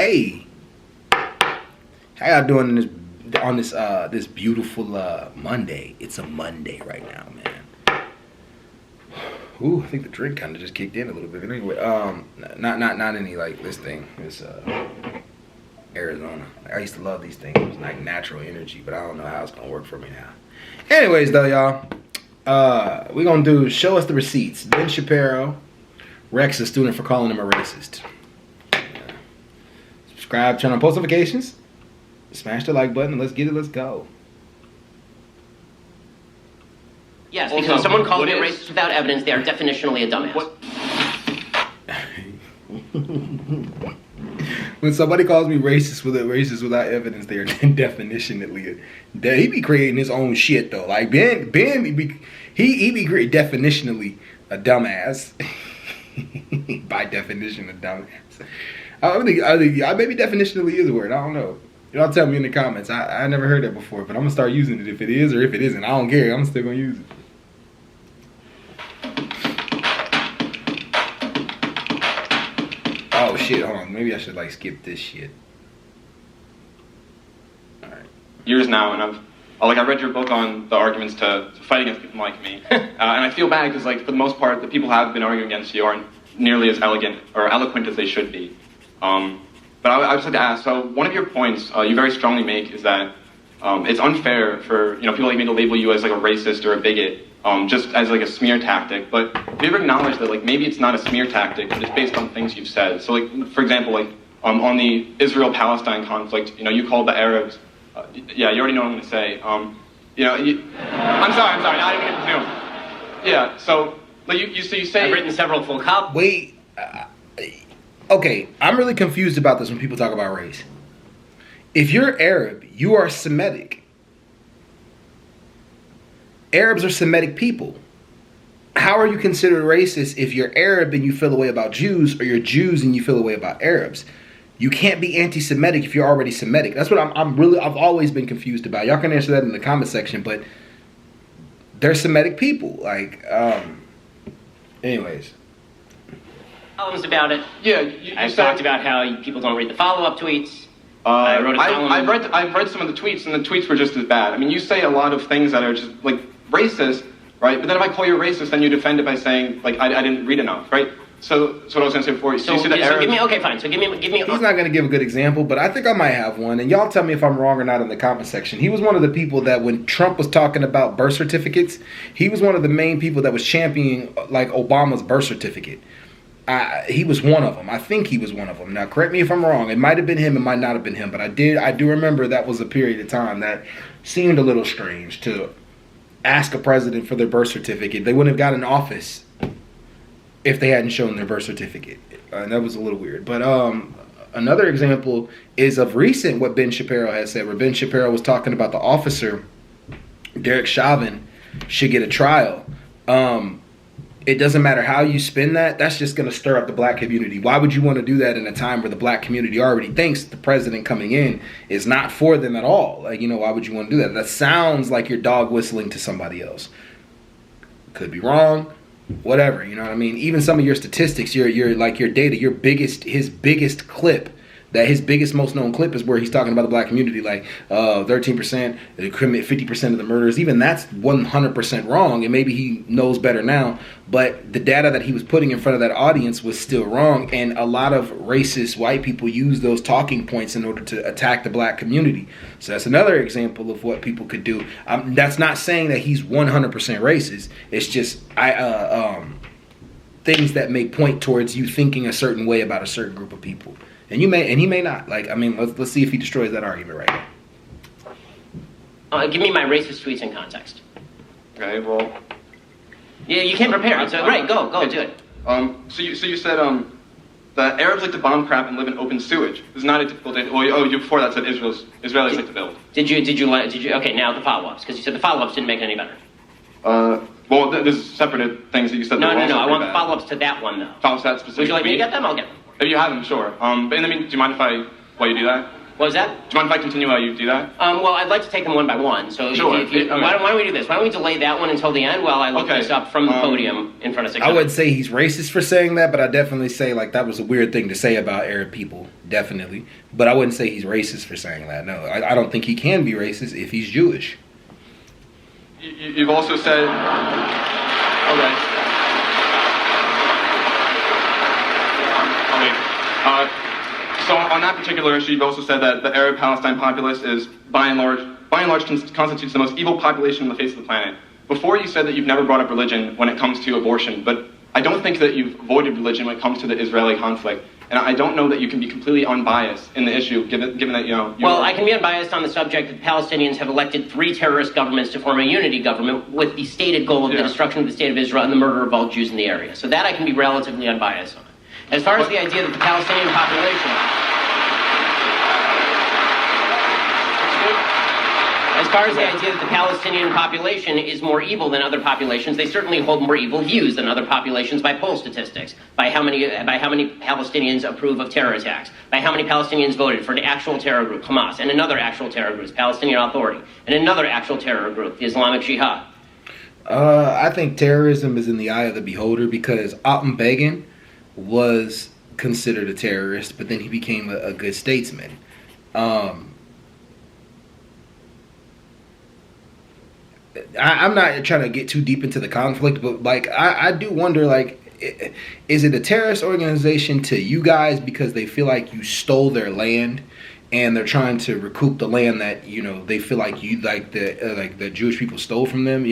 Hey, how y'all doing this beautiful Monday? It's a Monday right now, man. Ooh, I think the drink kind of just kicked in a little bit. But anyway, not any like this thing. This Arizona. I used to love these things. It was like natural energy, but I don't know how it's gonna work for me now. Anyways, though, y'all, we're gonna do show us the receipts. Ben Shapiro wrecks a student for calling him a racist. Subscribe, turn on post notifications, smash the like button, and let's get it. Let's go. Yes, because if someone calls me a racist without evidence, they are definitionally a dumbass. What? When somebody calls me racist without evidence, they are definitionally. He be creating his own shit though. Like Ben he be definitionally a dumbass. By definition, a dumbass. I think maybe definitionally is a word. I don't know. Y'all tell me in the comments. I never heard that before, but I'm gonna start using it if it is or if it isn't. I don't care. I'm still gonna use it. Oh shit, hold on. Maybe I should like skip this shit. Alright. Years now, and I read your book on the arguments to fight against people like me. And I feel bad because like for the most part the people who have been arguing against you aren't nearly as elegant or eloquent as they should be. But I just like to ask, so one of your points you very strongly make is that it's unfair for people like me to label you as like a racist or a bigot just as like a smear tactic. But do you ever acknowledge that like maybe it's not a smear tactic, but it's based on things you've said? So like for example, like on the Israel-Palestine conflict, you called the Arabs. Yeah, you already know what I'm going to say. I'm sorry, not even going to presume. Yeah, so like you say I've written several full copies. Wait. Okay, I'm really confused about this when people talk about race. If you're Arab, you are Semitic. Arabs are Semitic people. How are you considered racist if you're Arab and you feel a way about Jews, or you're Jews and you feel a way about Arabs? You can't be anti-Semitic if you're already Semitic. That's what I've always been confused about. Y'all can answer that in the comment section, but they're Semitic people. Like, anyways. Columns about it. Yeah, I've talked about how people don't read the follow-up tweets. I wrote a column. I've read some of the tweets, and the tweets were just as bad. I mean, you say a lot of things that are just like racist, right? But then if I call you racist, then you defend it by saying like I didn't read enough, right? So that's what I was going to say before. So you see the Arabs, give me okay, fine. So give me. He's not going to give a good example, but I think I might have one. And y'all tell me if I'm wrong or not in the comment section. He was one of the people that when Trump was talking about birth certificates, he was one of the main people that was championing like Obama's birth certificate. He was one of them. I think he was one of them. Now, correct me if I'm wrong. It might have been him. It might not have been him. But I do remember that was a period of time that seemed a little strange to ask a president for their birth certificate. They wouldn't have got in office if they hadn't shown their birth certificate. And that was a little weird. But another example is of recent what Ben Shapiro has said, where Ben Shapiro was talking about the officer, Derek Chauvin, should get a trial. It doesn't matter how you spin that. That's just going to stir up the black community. Why would you want to do that in a time where the black community already thinks the president coming in is not for them at all? Like, why would you want to do that? That sounds like you're dog whistling to somebody else. Could be wrong. Whatever, you know what I mean? Even some of your statistics, your like your data, his biggest clip, his biggest, most known clip is where he's talking about the black community, like 13%, they commit 50% of the murders. Even that's 100% wrong, and maybe he knows better now. But the data that he was putting in front of that audience was still wrong, and a lot of racist white people use those talking points in order to attack the black community. So that's another example of what people could do. That's not saying that he's 100% racist. It's just things that may point towards you thinking a certain way about a certain group of people. And he may not. Like, I mean, let's see if he destroys that argument right now. Give me my racist tweets in context. Okay, well. Yeah, you can't prepare. So right, go do it. So you said the Arabs like to bomb crap and live in open sewage. It's not a typical day. Well, you before that said Israelis like to build. Did you? Okay, now the follow-ups, because you said the follow-ups didn't make it any better. Well, there's separate things that you said. No. I want the follow-ups to that one though. Follow-ups to that specific. Would you like me to get them? I'll get them. If you have them, sure. But in the meantime, do you mind if while you do that? What was that? Do you mind if I continue while you do that? Well, I'd like to take them one by one. So sure. Why don't we do this? Why don't we delay that one until the end while I look this up from the podium in front of 600? I wouldn't say he's racist for saying that, but I definitely say like that was a weird thing to say about Arab people, definitely. But I wouldn't say he's racist for saying that. No, I don't think he can be racist if he's Jewish. You've also said... Okay. So on that particular issue, you've also said that the Arab-Palestine populace is, by and large, constitutes the most evil population on the face of the planet. Before you said that you've never brought up religion when it comes to abortion, but I don't think that you've avoided religion when it comes to the Israeli conflict. And I don't know that you can be completely unbiased in the issue, given that, Well, I can be unbiased on the subject that Palestinians have elected 3 terrorist governments to form a unity government with the stated goal of the destruction of the state of Israel and the murder of all Jews in the area. So that I can be relatively unbiased on. As far as the idea that the Palestinian population... As far as the idea that the Palestinian population is more evil than other populations, they certainly hold more evil views than other populations by poll statistics, by how many Palestinians approve of terror attacks, by how many Palestinians voted for an actual terror group, Hamas, and another actual terror group, Palestinian Authority, and another actual terror group, the Islamic Jihad. I think terrorism is in the eye of the beholder because Atom Begin was considered a terrorist, but then he became a good statesman. I'm not trying to get too deep into the conflict, but like I do wonder, like, is it a terrorist organization to you guys because they feel like you stole their land and they're trying to recoup the land that they feel like you the Jewish people stole from them?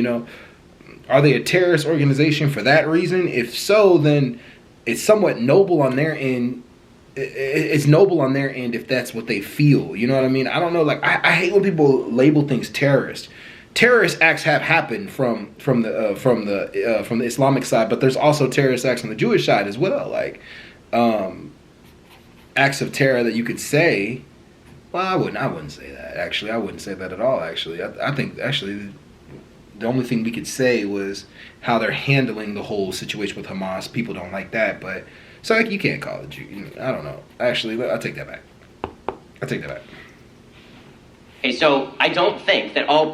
Are they a terrorist organization for that reason? If so, then it's somewhat noble on their end. It's noble on their end if that's what they feel. You know what I mean? I don't know. Like I hate when people label things terrorist. Terrorist acts have happened from the Islamic side, but there's also terrorist acts on the Jewish side as well. Like acts of terror that you could say. Well, I wouldn't say that. Actually, I wouldn't say that at all. Actually, I think actually the only thing we could say was how they're handling the whole situation with Hamas. People don't like that, but so like you can't call it Jew. I don't know. Actually, I'll take that back. Okay, so I don't think that all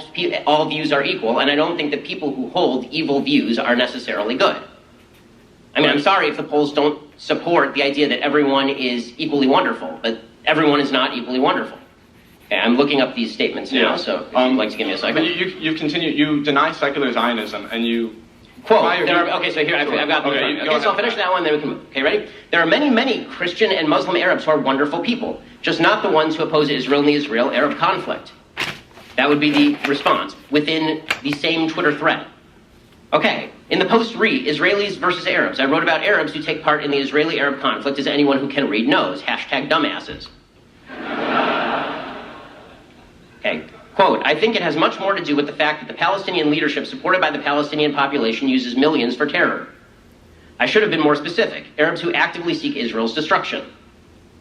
views are equal, and I don't think that people who hold evil views are necessarily good. I mean, I'm sorry if the polls don't support the idea that everyone is equally wonderful, but everyone is not equally wonderful. Okay, I'm looking up these statements now, so if you'd like to give me a second. But you deny secular Zionism, and you... Quote, so here, I've got... Okay, so I'll finish that one, then we can... Okay, ready? There are many, many Christian and Muslim Arabs who are wonderful people, just not the ones who oppose Israel and the Israel-Arab conflict. That would be the response within the same Twitter thread. Okay, in the post read, Israelis versus Arabs, I wrote about Arabs who take part in the Israeli-Arab conflict as anyone who can read knows. #dumbasses. Okay. Quote, I think it has much more to do with the fact that the Palestinian leadership supported by the Palestinian population uses millions for terror. I should have been more specific. Arabs who actively seek Israel's destruction.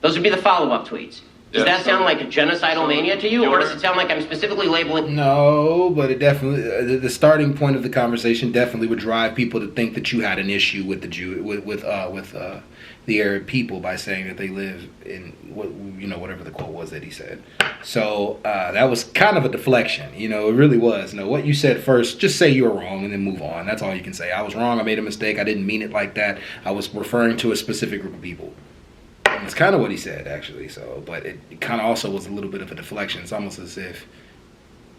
Those would be the follow-up tweets. Does that sound like a genocidal mania to you, or does it sound like I'm specifically labeling... No, but it definitely... The starting point of the conversation definitely would drive people to think that you had an issue with the the Arab people by saying that they live in whatever the quote was that he said. So that was kind of a deflection. It really was. What you said first, just say you were wrong and then move on. That's all you can say. I was wrong. I made a mistake. I didn't mean it like that. I was referring to a specific group of people. And it's kind of what he said, actually. So, but it kind of also was a little bit of a deflection. It's almost as if...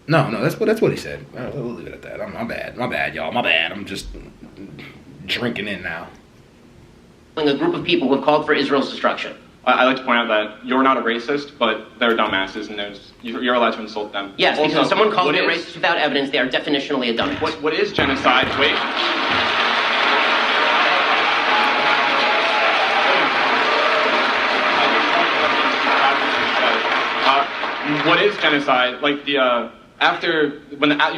No, that's what he said. We'll leave it at that. My bad, y'all. My bad. I'm just drinking in now. A group of people who have called for Israel's destruction. I like to point out that you're not a racist, but they're dumbasses, and you're allowed to insult them. Yes, also, because if someone calls me a racist without evidence, they are definitionally a dumbass. What is genocide? Wait. What is genocide? Like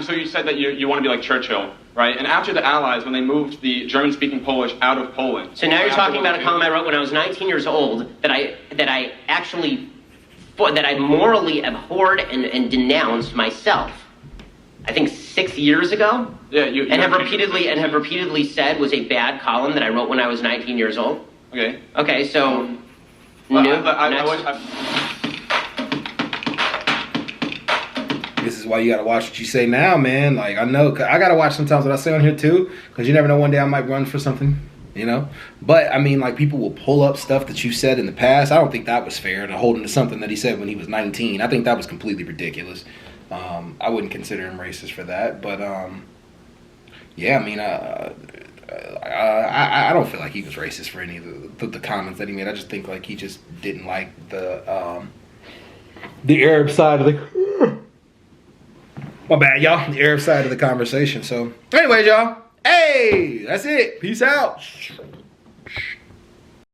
so you said that you want to be like Churchill, right? And after the Allies, when they moved the German-speaking Polish out of Poland. So now you're talking about a column I wrote when I was 19 years old that I morally abhorred and denounced myself. I think 6 years ago. Yeah, have repeatedly said was a bad column that I wrote when I was 19 years old. Okay. Okay, so. is why you gotta watch what you say now, man. Like, I know, 'cause I gotta watch sometimes what I say on here too, because you never know, one day I might run for something, you know? But, I mean, like, people will pull up stuff that you said in the past. I don't think that was fair, to hold him to something that he said when he was 19. I think that was completely ridiculous. I wouldn't consider him racist for that, but, yeah, I mean, I don't feel like he was racist for any of the comments that he made. I just think, like, he just didn't like the Arab side of the... My bad, y'all. The Arab side of the conversation. So, anyways, y'all. Hey, that's it. Peace out.